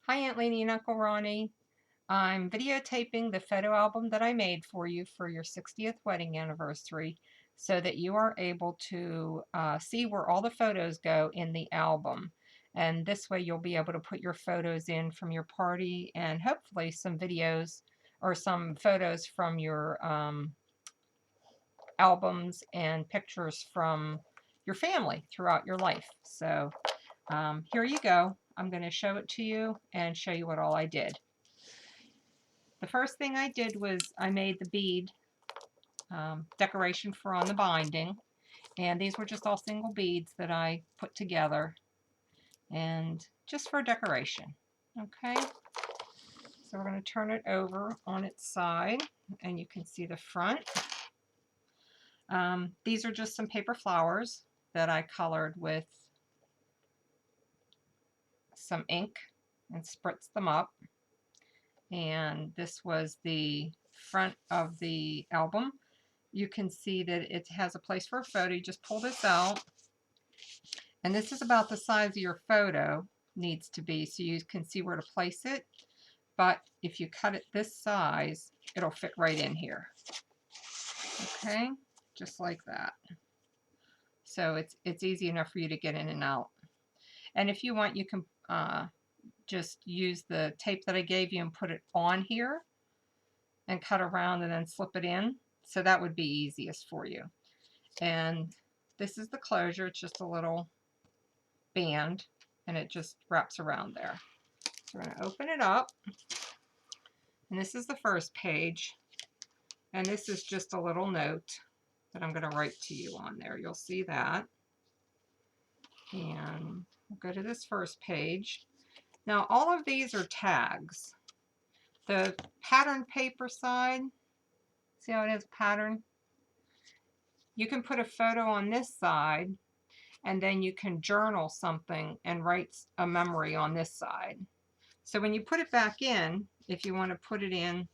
Hi Aunt Leany and Uncle Ronnie. I'm videotaping the photo album that I made for you for your 60th wedding anniversary so that you are able to see where all the photos go in the album. And this way you'll be able to put your photos in from your party and hopefully some videos or some photos from your albums and pictures from your family throughout your life. So here you go. I'm going to show it to you and show you what all I did. The first thing I did was I made the bead decoration for on the binding, and these were just all single beads that I put together and just for decoration. Okay, so we're going to turn it over on its side and you can see the front. These are just some paper flowers that I colored with some ink and spritzed them up. And this was the front of the album. You can see that it has a place for a photo. You just pull this out, and this is about the size of your photo needs to be, so you can see where to place it. But if you cut it this size, it'll fit right in here. Okay, just like that. So it's easy enough for you to get in and out. And if you want, you can just use the tape that I gave you and put it on here and cut around and then slip it in. So that would be easiest for you. And this is the closure. It's just a little band and it just wraps around there. So we're going to open it up, and this is the first page, and this is just a little note that I'm going to write to you on there. You'll see that. And we'll go to this first page. Now all of these are tags. The pattern paper side, see how it has a pattern? You can put a photo on this side, and then you can journal something and write a memory on this side. So when you put it back in, if you want to put it in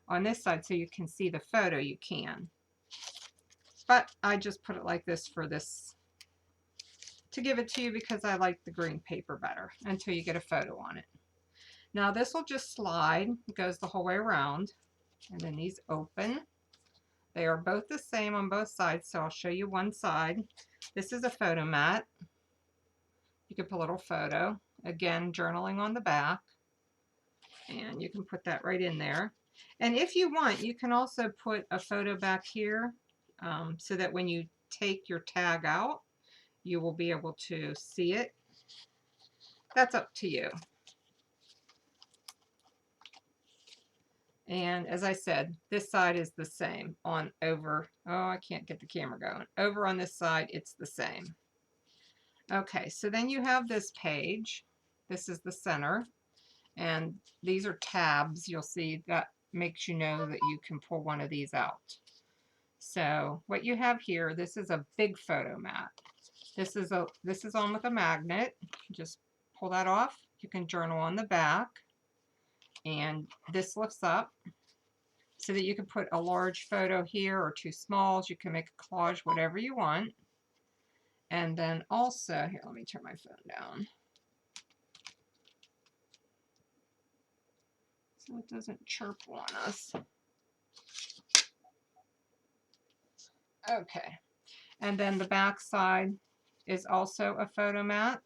on this side so you can see the photo, you can. But I just put it like this for this, to give it to you because I like the green paper better until you get a photo on it. Now this will just slide, it goes the whole way around, and then these open. They are both the same on both sides, so I'll show you one side. This is a photo mat. You can put a little photo, again journaling on the back, and you can put that right in there. And if you want, you can also put a photo back here so that when you take your tag out, you will be able to see it. That's up to you. And as I said, this side is the same on over. Oh, I can't get the camera going. Over on this side, it's the same. Okay, so then you have this page. This is the center. And these are tabs. You'll see that makes you know that you can pull one of these out. So what you have here, this is a big photo mat. This is on with a magnet. Just pull that off. You can journal on the back, and this lifts up so that you can put a large photo here or two smalls. You can make a collage, whatever you want. And then also, here, let me turn my phone down so it doesn't chirp on us. Okay, and then the back side is also a photo mat.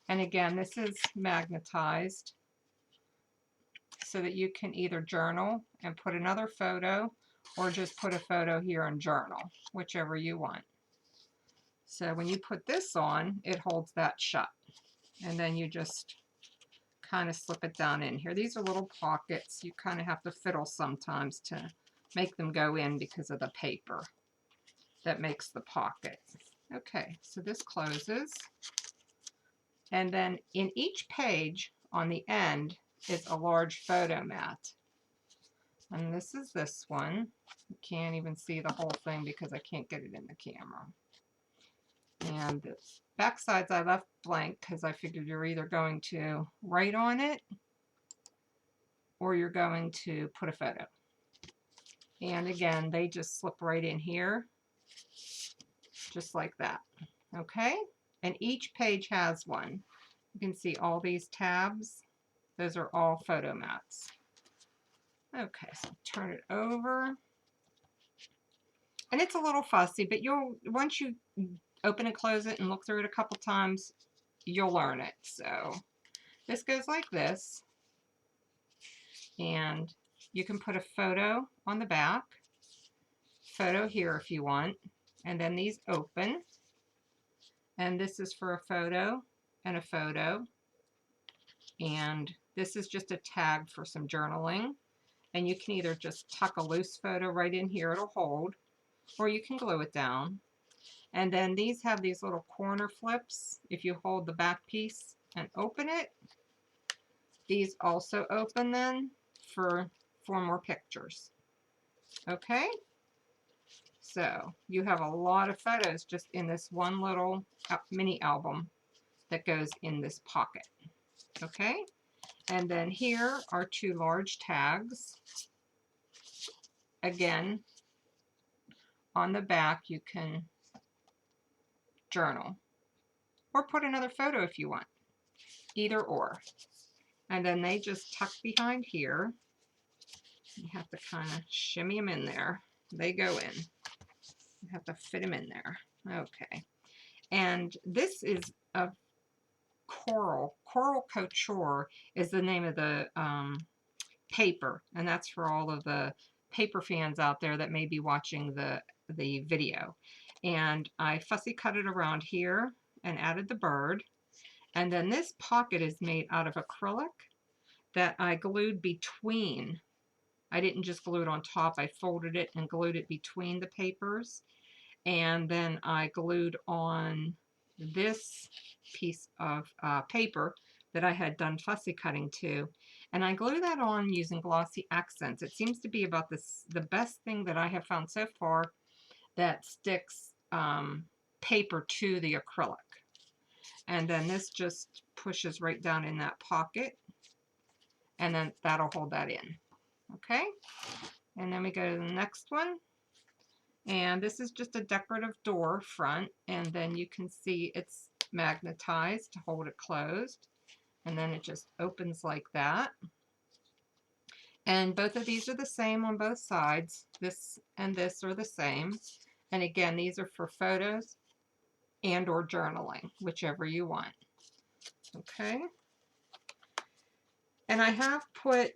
And again, this is magnetized so that you can either journal and put another photo or just put a photo here and journal, whichever you want. So when you put this on, it holds that shut. And then you just kind of slip it down in here. These are little pockets. You kind of have to fiddle sometimes to make them go in because of the paper that makes the pocket. Okay, so this closes. And then in each page on the end is a large photo mat. And this is this one. You can't even see the whole thing because I can't get it in the camera. And the back sides I left blank because I figured you're either going to write on it or you're going to put a photo. And again, they just slip right in here, just like that. Okay? And each page has one. You can see all these tabs. Those are all photo mats. Okay, so turn it over. And it's a little fussy, but once you open and close it and look through it a couple times, you'll learn it. So this goes like this. And you can put a photo on the back, photo here if you want, and then these open. And this is for a photo and a photo. And this is just a tag for some journaling. And you can either just tuck a loose photo right in here, it'll hold, or you can glue it down. And then these have these little corner flips. If you hold the back piece and open it, these also open then for 4 more pictures. Okay? So you have a lot of photos just in this one little mini album that goes in this pocket. Okay? And then here are 2 large tags. Again, on the back you can journal or put another photo if you want. Either or. And then they just tuck behind here. You have to kind of shimmy them in there. They go in. You have to fit them in there. Okay. And this is a Coral Couture is the name of the paper, and that's for all of the paper fans out there that may be watching the video. And I fussy cut it around here and added the bird. And then this pocket is made out of acrylic that I glued between. I didn't just glue it on top, I folded it and glued it between the papers. And then I glued on this piece of paper that I had done fussy cutting to. And I glue that on using glossy accents. It seems to be about the best thing that I have found so far that sticks paper to the acrylic. And then this just pushes right down in that pocket. And then that'll hold that in. Okay? And then we go to the next one. And this is just a decorative door front, and then you can see it's magnetized to hold it closed, and then it just opens like that. And both of these are the same on both sides. This and this are the same. And again, these are for photos and or journaling, whichever you want. Okay. And I have put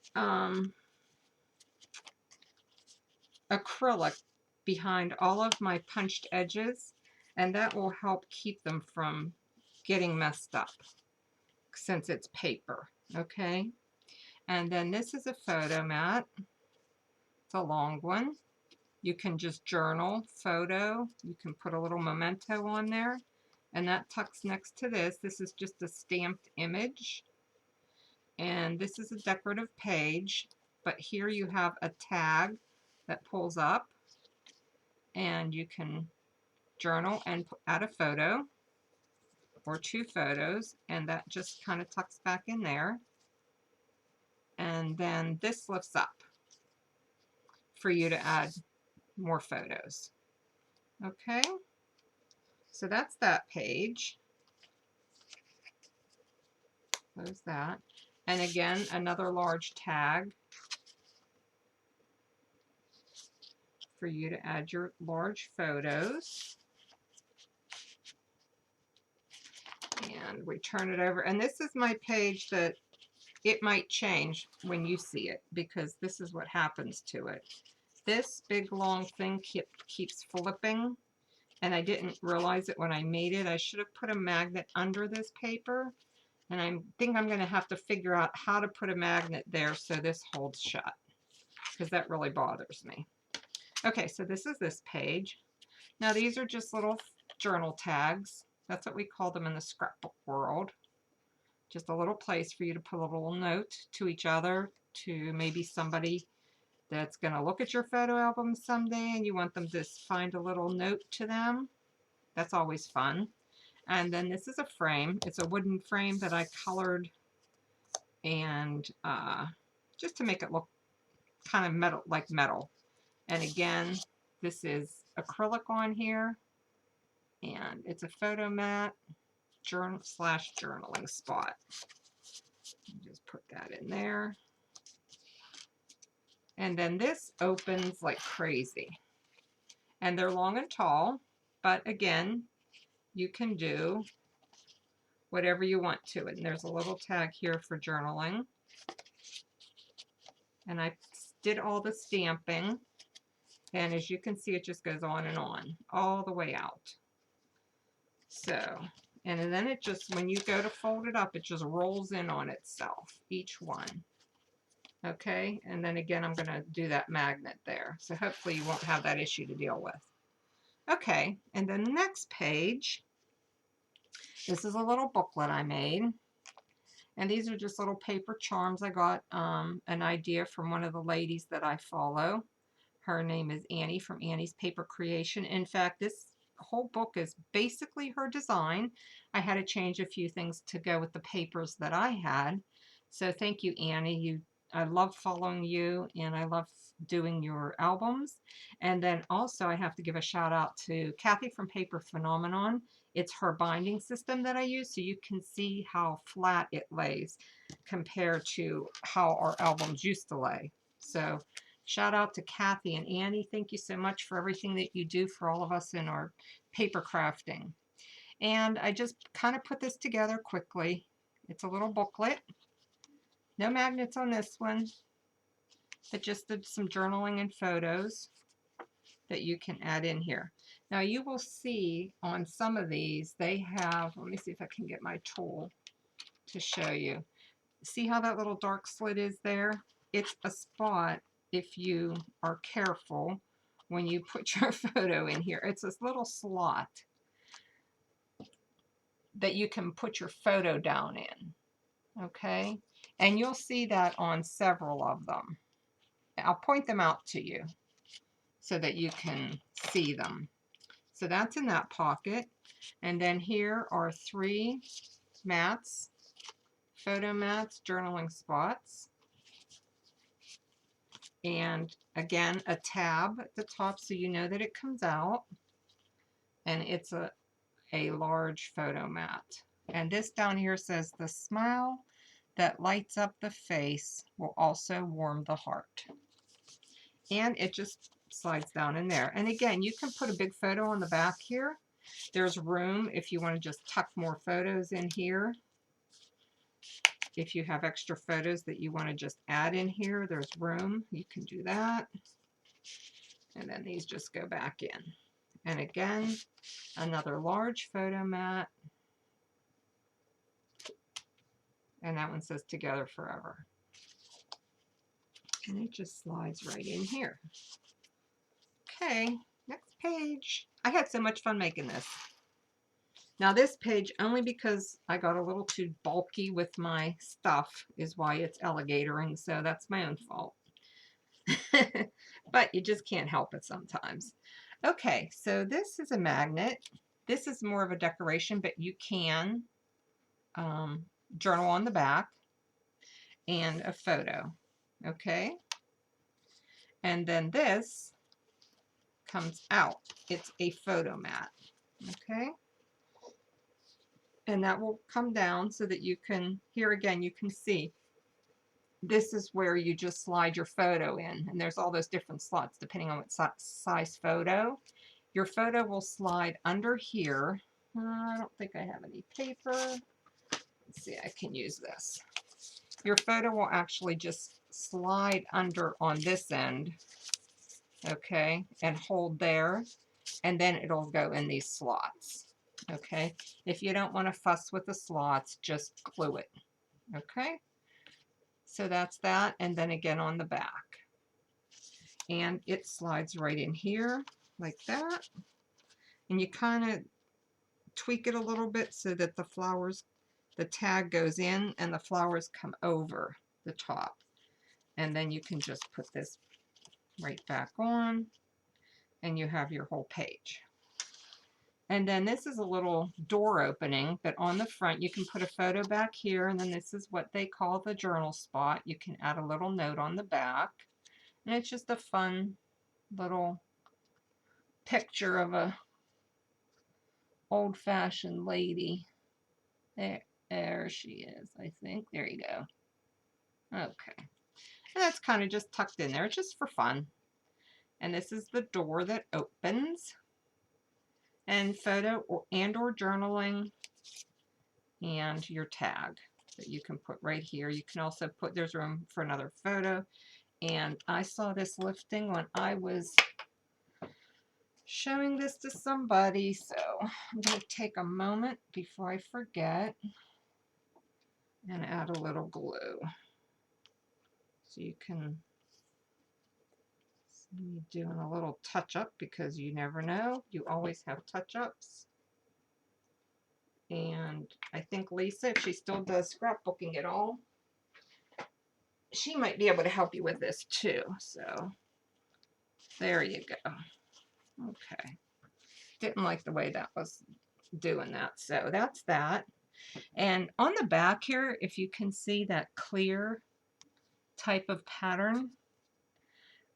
acrylic behind all of my punched edges, and that will help keep them from getting messed up since it's paper. Okay, and then this is a photo mat. It's a long one. You can just journal, photo, you can put a little memento on there, and that tucks next to this. This is just a stamped image, and this is a decorative page, but here you have a tag that pulls up, and you can journal and add a photo or 2 photos, and that just kind of tucks back in there. And then this lifts up for you to add more photos. Okay, so that's that page. Close that. And again, another large tag for you to add your large photos. And we turn it over. And this is my page that it might change when you see it, because this is what happens to it. This big long thing keeps flipping, and I didn't realize it when I made it. I should have put a magnet under this paper, and I think I'm going to have to figure out how to put a magnet there so this holds shut, because that really bothers me. Okay, so this is this page. Now these are just little journal tags. That's what we call them in the scrapbook world. Just a little place for you to put a little note to each other, to maybe somebody that's going to look at your photo album someday and you want them to find a little note to them. That's always fun. And then this is a frame. It's a wooden frame that I colored, and just to make it look kind of metal, like metal. And again, this is acrylic on here, and it's a photo mat journaling spot. Just put that in there. And then this opens like crazy. And they're long and tall, but again, you can do whatever you want to it. And there's a little tag here for journaling. And I did all the stamping. And as you can see, it just goes on and on, all the way out. So, and then it just, when you go to fold it up, it just rolls in on itself, each one. Okay, and then again, I'm going to do that magnet there. So hopefully you won't have that issue to deal with. Okay, and then the next page, this is a little booklet I made. And these are just little paper charms. I got an idea from one of the ladies that I follow. Her name is Annie from Annie's Paper Creation. In fact, this whole book is basically her design. I had to change a few things to go with the papers that I had. So thank you, Annie. I love following you, and I love doing your albums. And then also I have to give a shout out to Kathy from Paper Phenomenon. It's her binding system that I use, so you can see how flat it lays compared to how our albums used to lay. So shout out to Kathy and Annie. Thank you so much for everything that you do for all of us in our paper crafting. And I just kind of put this together quickly. It's a little booklet. No magnets on this one, but just did some journaling and photos that you can add in here. Now you will see on some of these, they have, let me see if I can get my tool to show you. See how that little dark slit is there? It's a spot, if you are careful, when you put your photo in here. It's this little slot that you can put your photo down in, okay? And you'll see that on several of them. I'll point them out to you so that you can see them. So that's in that pocket. And then here are 3 mats, photo mats, journaling spots. And again, a tab at the top so you know that it comes out. And it's a large photo mat. And this down here says, the smile that lights up the face will also warm the heart. And it just slides down in there. And again, you can put a big photo on the back here. There's room if you want to just tuck more photos in here. If you have extra photos that you want to just add in here, there's room. You can do that. And then these just go back in. And again, another large photo mat. And that one says Together Forever. And it just slides right in here. Okay, next page. I had so much fun making this. Now this page, only because I got a little too bulky with my stuff, is why it's alligatoring, so that's my own fault. But you just can't help it sometimes. Okay, so this is a magnet. This is more of a decoration, but you can journal on the back and a photo. Okay, and then this comes out. It's a photo mat. Okay, and that will come down so that you can, here again, you can see this is where you just slide your photo in, and there's all those different slots depending on what size photo. Your photo will slide under here. I don't think I have any paper. Let's see, I can use this. Your photo will actually just slide under on this end, okay, and hold there, and then it'll go in these slots, okay? If you don't want to fuss with the slots, just glue it, okay? So that's that, and then again on the back. And it slides right in here like that. And you kind of tweak it a little bit so that the flowers, the tag goes in and the flowers come over the top. And then you can just put this right back on and you have your whole page. And then this is a little door opening, but on the front you can put a photo back here, and then this is what they call the journal spot. You can add a little note on the back, and it's just a fun little picture of a old-fashioned lady. There she is, I think. There you go. Okay. And that's kind of just tucked in there, just for fun. And this is the door that opens. And photo or journaling, and your tag that you can put right here. You can also put, there's room for another photo. And I saw this lifting when I was showing this to somebody, so I'm going to take a moment before I forget and add a little glue. So you can see me doing a little touch-up, because you never know. You always have touch-ups. And I think Lisa, if she still does scrapbooking at all, she might be able to help you with this too. So there you go. Okay. Didn't like the way that was doing that. So that's that. And on the back here, if you can see that clear type of pattern,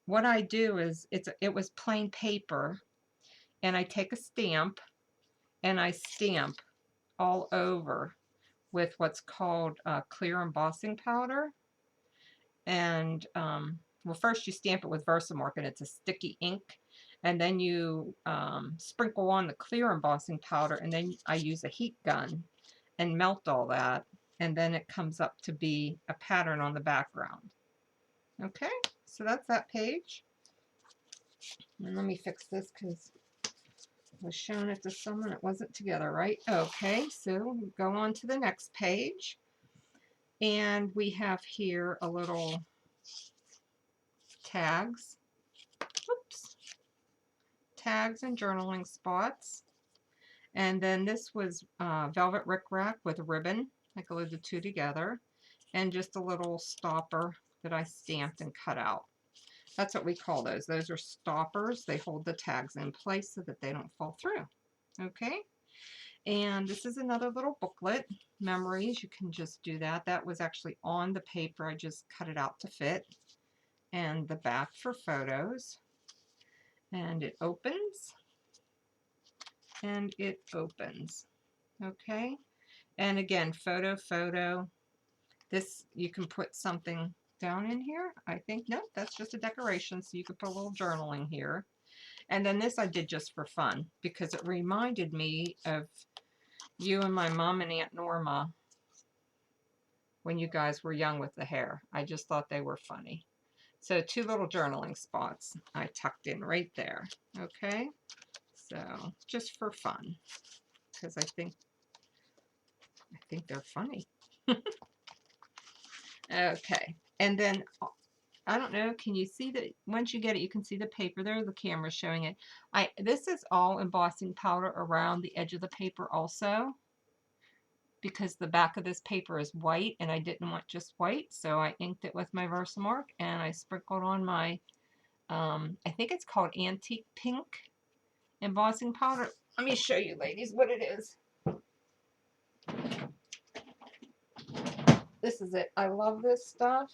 what I do is it was plain paper, and I take a stamp and I stamp all over with what's called clear embossing powder. And well, first you stamp it with Versamark, and it's a sticky ink, and then you sprinkle on the clear embossing powder, and then I use a heat gun and melt all that, and then it comes up to be a pattern on the background. Okay, so that's that page. And let me fix this, because I was showing it to someone, it wasn't together right. Okay, so go on to the next page, and we have here a little tags. Oops. Tags and journaling spots. And then this was velvet rickrack with a ribbon. I glued the two together, and just a little stopper that I stamped and cut out. That's what we call those. Those are stoppers. They hold the tags in place so that they don't fall through. Okay. And this is another little booklet, memories. You can just do that. That was actually on the paper. I just cut it out to fit. And the back for photos. And it opens. And it opens. Okay. And again, photo. This, you can put something down in here. I think, nope, that's just a decoration. So you could put a little journaling here. And then this I did just for fun, because it reminded me of you and my mom and Aunt Norma when you guys were young with the hair. I just thought they were funny. So two little journaling spots I tucked in right there. Okay. So just for fun, because I think they're funny. Okay. And then I don't know, can you see that? Once you get it, you can see the paper there. The camera's showing it. This is all embossing powder around the edge of the paper also, because the back of this paper is white, and I didn't want just white, so I inked it with my Versamark, and I sprinkled on my, I think it's called Antique Pink embossing powder. Let me show you, ladies, what it is. This is it. I love this stuff.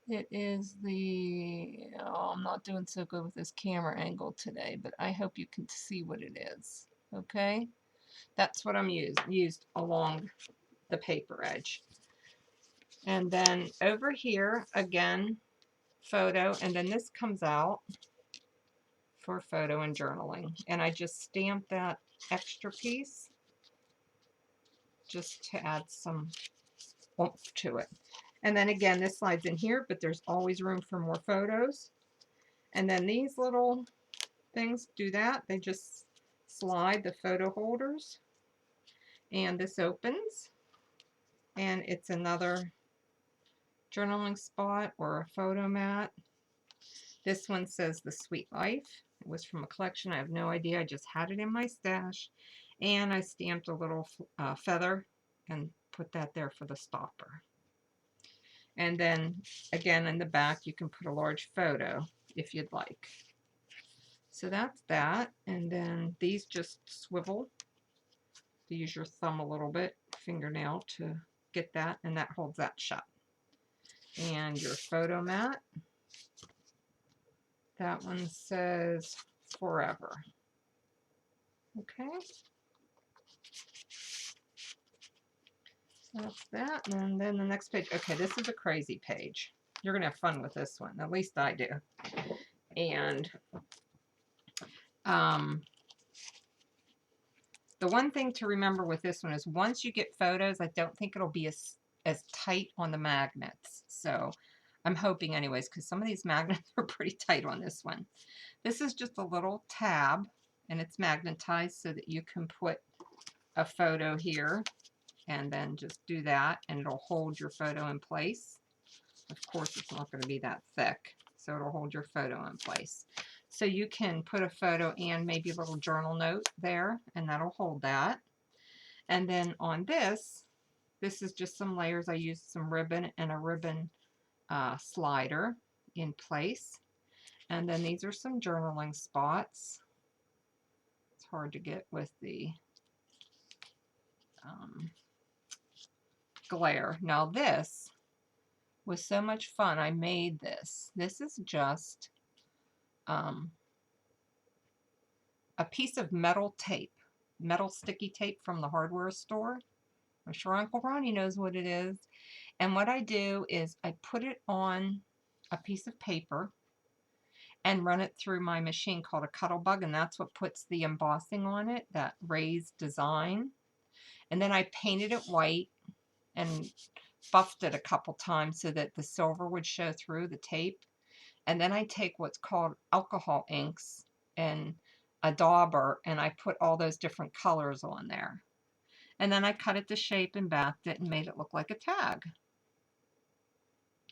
It is the, oh, I'm not doing so good with this camera angle today, but I hope you can see what it is. Okay, that's what I'm used along the paper edge. And then over here, again, photo, and then this comes out for photo and journaling. And I just stamped that extra piece just to add some oomph to it. And then again, this slides in here, but there's always room for more photos. And then these little things do that. They just slide, the photo holders. And this opens. And it's another journaling spot or a photo mat. This one says The Sweet Life. It was from a collection. I have no idea. I just had it in my stash. And I stamped a little feather and put that there for the stopper. And then again in the back you can put a large photo if you'd like. So that's that. And then these just swivel. To use your thumb a little bit, fingernail, to get that, and that holds that shut. And your photo mat. That one says Forever. Okay. That's that. And then the next page. Okay, this is a crazy page. You're going to have fun with this one. At least I do. And the one thing to remember with this one is once you get photos, I don't think it'll be as tight on the magnets. So I'm hoping anyways, because some of these magnets are pretty tight on this one. This is just a little tab, and it's magnetized so that you can put a photo here and then just do that, and it'll hold your photo in place. Of course, it's not going to be that thick, so it'll hold your photo in place. So you can put a photo and maybe a little journal note there, and that'll hold that. And then on this is just some layers. I used some ribbon and a ribbon slider in place. And then these are some journaling spots. It's hard to get with the glare. Now this was so much fun. I made this. This is just a piece of metal tape, metal sticky tape from the hardware store. I'm sure Uncle Ronnie knows what it is. And what I do is I put it on a piece of paper and run it through my machine called a Cuttlebug, and that's what puts the embossing on it, that raised design. And then I painted it white and buffed it a couple times so that the silver would show through the tape. And then I take what's called alcohol inks and a dauber, and I put all those different colors on there. And then I cut it to shape and backed it and made it look like a tag.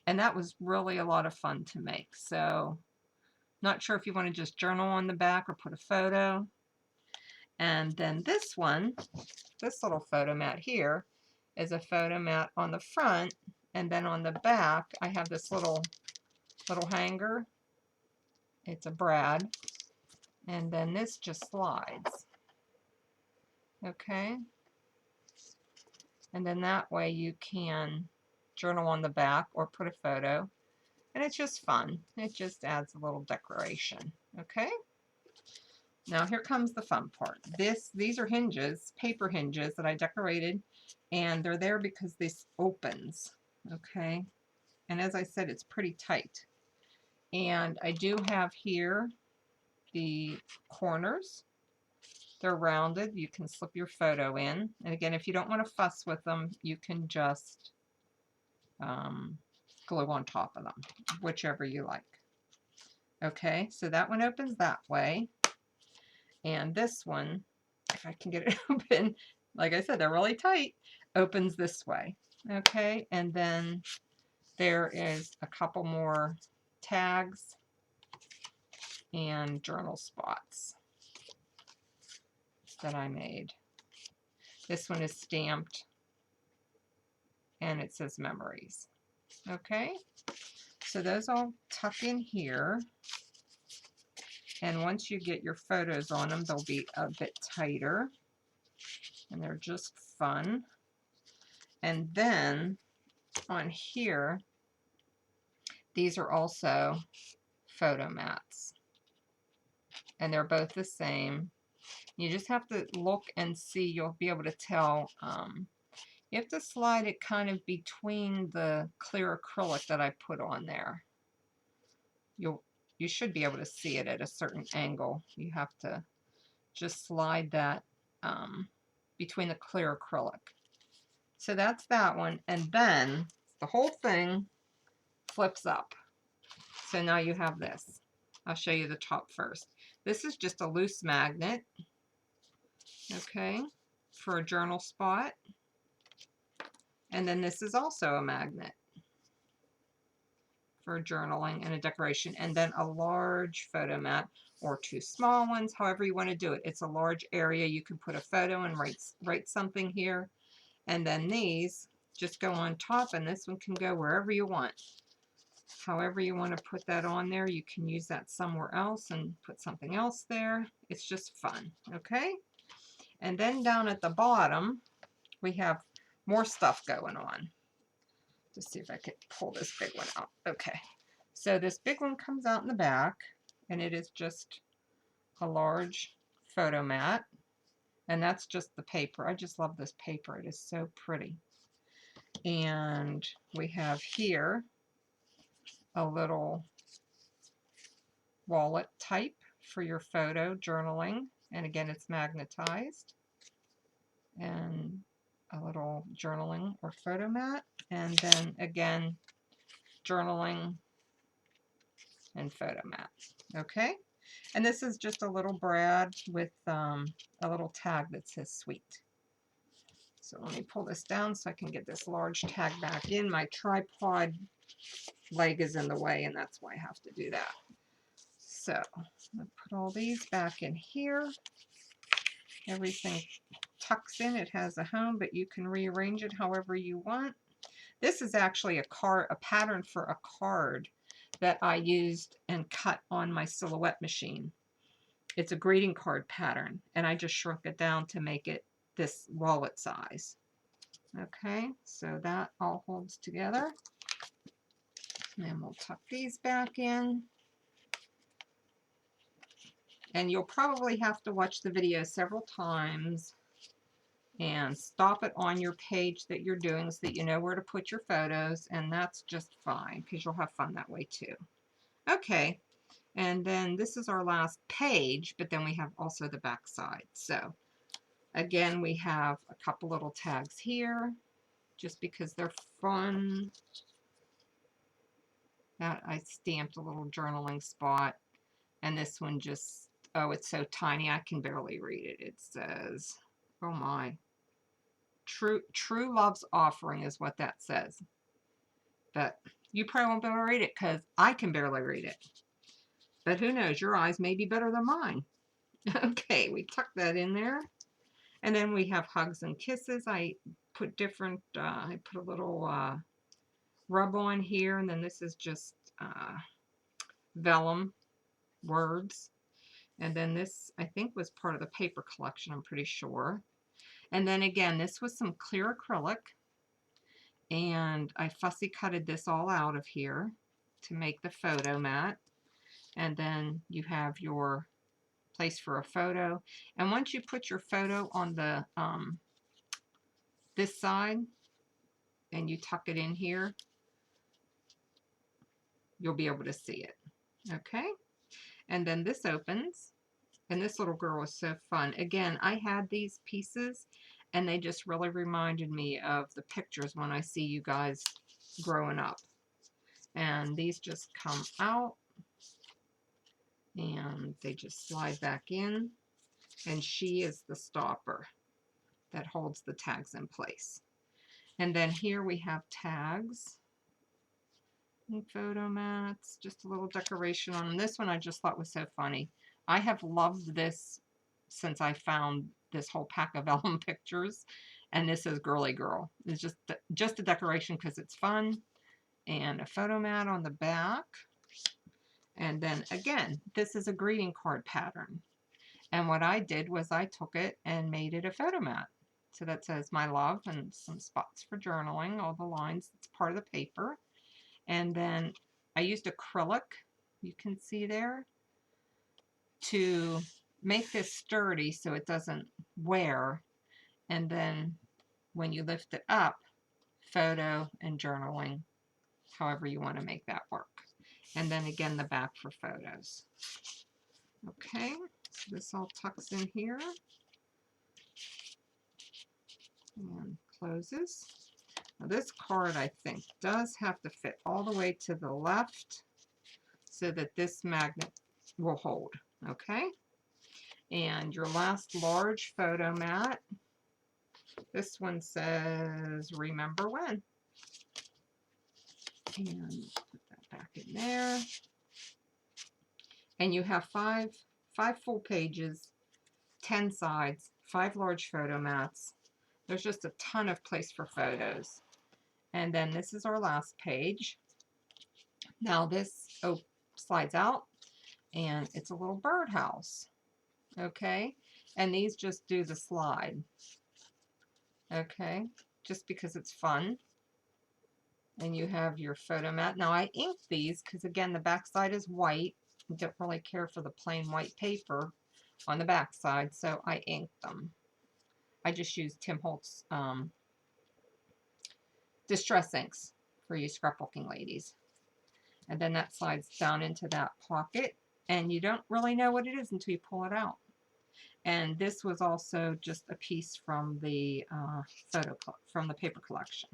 And that was really a lot of fun to make. So not sure if you want to just journal on the back or put a photo. And then this one, this little photo mat here, is a photo mat on the front, and then on the back I have this little hanger. It's a brad, and then this just slides. Okay, and then that way you can journal on the back or put a photo, and it's just fun. It just adds a little decoration. Okay, now here comes the fun part. These are hinges, paper hinges that I decorated, and they're there because this opens. Okay, and as I said, it's pretty tight. And I do have here the corners. They're rounded. You can slip your photo in. And again, if you don't want to fuss with them, you can just glue on top of them, whichever you like. Okay, so that one opens that way. And this one, if I can get it open, like I said, they're really tight, opens this way. Okay, and then there is a couple more tags and journal spots that I made. This one is stamped and it says memories. Okay, so those all tuck in here, and once you get your photos on them, they'll be a bit tighter, and they're just fun. And then on here, these are also photo mats, and they're both the same. You just have to look and see. You'll be able to tell. You have to slide it kind of between the clear acrylic that I put on there. You should be able to see it at a certain angle. You have to just slide that between the clear acrylic. So that's that one. And then the whole thing flips up. So now you have this. I'll show you the top first. This is just a loose magnet, okay, for a journal spot. And then this is also a magnet for journaling and a decoration. And then a large photo mat, or two small ones, however you want to do it. It's a large area. You can put a photo and write something here. And then these just go on top, and this one can go wherever you want. However you want to put that on there, you can use that somewhere else and put something else there. It's just fun, okay? And then down at the bottom, we have more stuff going on. Just see if I can pull this big one out. Okay, so this big one comes out in the back, and it is just a large photo mat, and that's just the paper. I just love this paper. It is so pretty. And we have here a little wallet type for your photo journaling. And again, it's magnetized. And a little journaling or photo mat. And then again, journaling and photo mat. Okay. And this is just a little brad with a little tag that says sweet. So let me pull this down so I can get this large tag back in. My tripod leg is in the way, and that's why I have to do that. So I'm going to put all these back in here. Everything tucks in. It has a home, but you can rearrange it however you want. This is actually a pattern for a card that I used and cut on my silhouette machine. It's a greeting card pattern, and I just shrunk it down to make it this wallet size. Okay, so that all holds together. And we'll tuck these back in. And you'll probably have to watch the video several times and stop it on your page that you're doing so that you know where to put your photos, and that's just fine because you'll have fun that way too. Okay, and then this is our last page, but then we have also the back side. So again, we have a couple little tags here just because they're fun. That I stamped a little journaling spot, and this one just, oh, it's so tiny I can barely read it. It says, oh my, True Love's Offering is what that says. But you probably won't be able to read it because I can barely read it. But who knows, your eyes may be better than mine. Okay, we tuck that in there. And then we have hugs and kisses. I put different, I put a little rub on here, and then this is just vellum words. And then this, I think, was part of the paper collection, I'm pretty sure. And then again, this was some clear acrylic. And I fussy cutted this all out of here to make the photo mat. And then you have your place for a photo. And once you put your photo on the this side and you tuck it in here, you'll be able to see it. Okay. And then this opens. And this little girl was so fun. Again, I had these pieces and they just really reminded me of the pictures when I see you guys growing up. And these just come out and they just slide back in. And she is the stopper that holds the tags in place. And then here we have tags and photo mats, just a little decoration on them. This one I just thought was so funny. I have loved this since I found this whole pack of vellum pictures, and this is Girly Girl. It's just a decoration because it's fun, and a photo mat on the back. And then again, this is a greeting card pattern, and what I did was I took it and made it a photo mat. So that says my love and some spots for journaling, all the lines, it's part of the paper. And then I used acrylic, you can see there, to make this sturdy so it doesn't wear. And then when you lift it up, photo and journaling, however you want to make that work. And then again, the back for photos. Okay, so this all tucks in here and closes. Now this card, I think, does have to fit all the way to the left so that this magnet will hold. Okay, and your last large photo mat, this one says remember when, and put that back in there. And you have five full pages, 10 sides, 5 large photo mats. There's just a ton of place for photos. And then this is our last page. Now this slides out and it's a little birdhouse. Okay, and these just do the slide. Okay, just because it's fun. And you have your photo mat. Now I inked these because again the back side is white. I don't really care for the plain white paper on the back side, so I inked them. I just used Tim Holtz distress inks for you scrapbooking ladies. And then that slides down into that pocket, and you don't really know what it is until you pull it out. And this was also just a piece from the from the paper collection.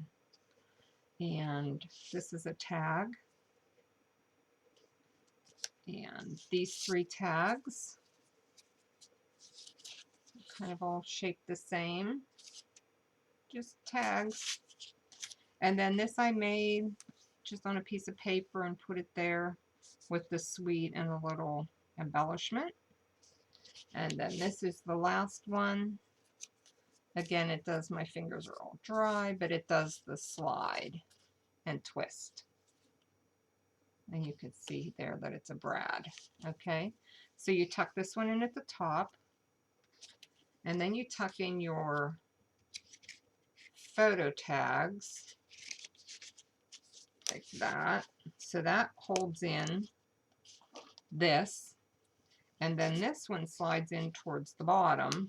And this is a tag. And these 3 tags kind of all shaped the same, just tags. And then this I made just on a piece of paper and put it there with the sweet and a little embellishment. And then this is the last one. Again, it does, my fingers are all dry, but it does the slide and twist. And you can see there that it's a brad. Okay, so you tuck this one in at the top, and then you tuck in your photo tags like that. So that holds in this, and then this one slides in towards the bottom,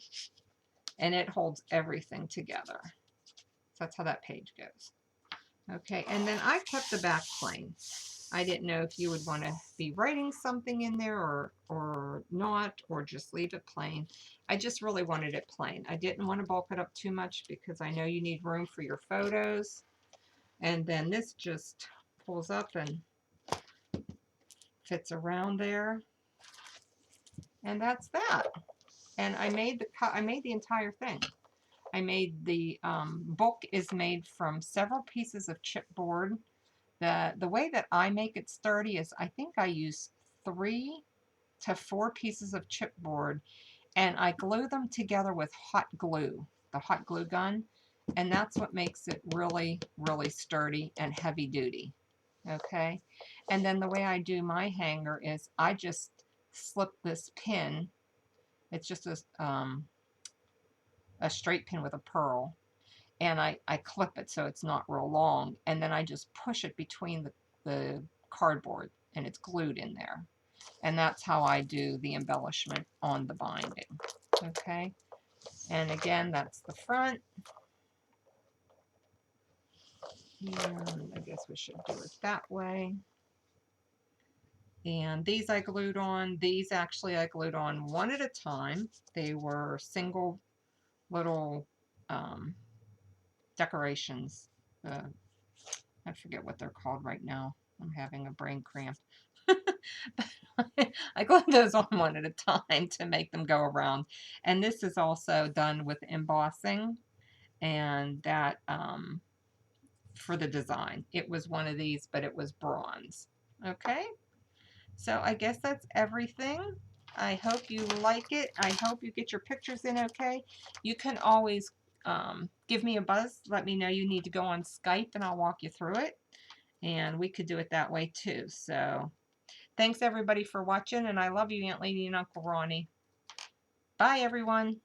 and it holds everything together. So that's how that page goes. Okay, and then I kept the back plain. I didn't know if you would want to be writing something in there or not, or just leave it plain. I just really wanted it plain. I didn't want to bulk it up too much because I know you need room for your photos. And then this just pulls up and fits around there. And that's that. And I made the entire thing. I made the book is made from several pieces of chipboard. The way that I make it sturdy is I think I use 3 to 4 pieces of chipboard, and I glue them together with hot glue, the hot glue gun, and that's what makes it really, really sturdy and heavy duty. Okay, and then the way I do my hanger is I just slip this pin. It's just a straight pin with a pearl, and I clip it so it's not real long, and then I just push it between the cardboard, and it's glued in there. And that's how I do the embellishment on the binding. Okay, and again, that's the front. And I guess we should do it that way. And these I glued on. These actually I glued on one at a time. They were single little decorations. I forget what they're called right now. I'm having a brain cramp. I glue those on one at a time to make them go around. And this is also done with embossing, and that for the design. It was one of these, but it was bronze. Okay, so I guess that's everything. I hope you like it. I hope you get your pictures in okay. You can always give me a buzz. Let me know you need to go on Skype, and I'll walk you through it. And we could do it that way too. So thanks everybody for watching, and I love you, Aunt Leany and Uncle Ronnie. Bye everyone.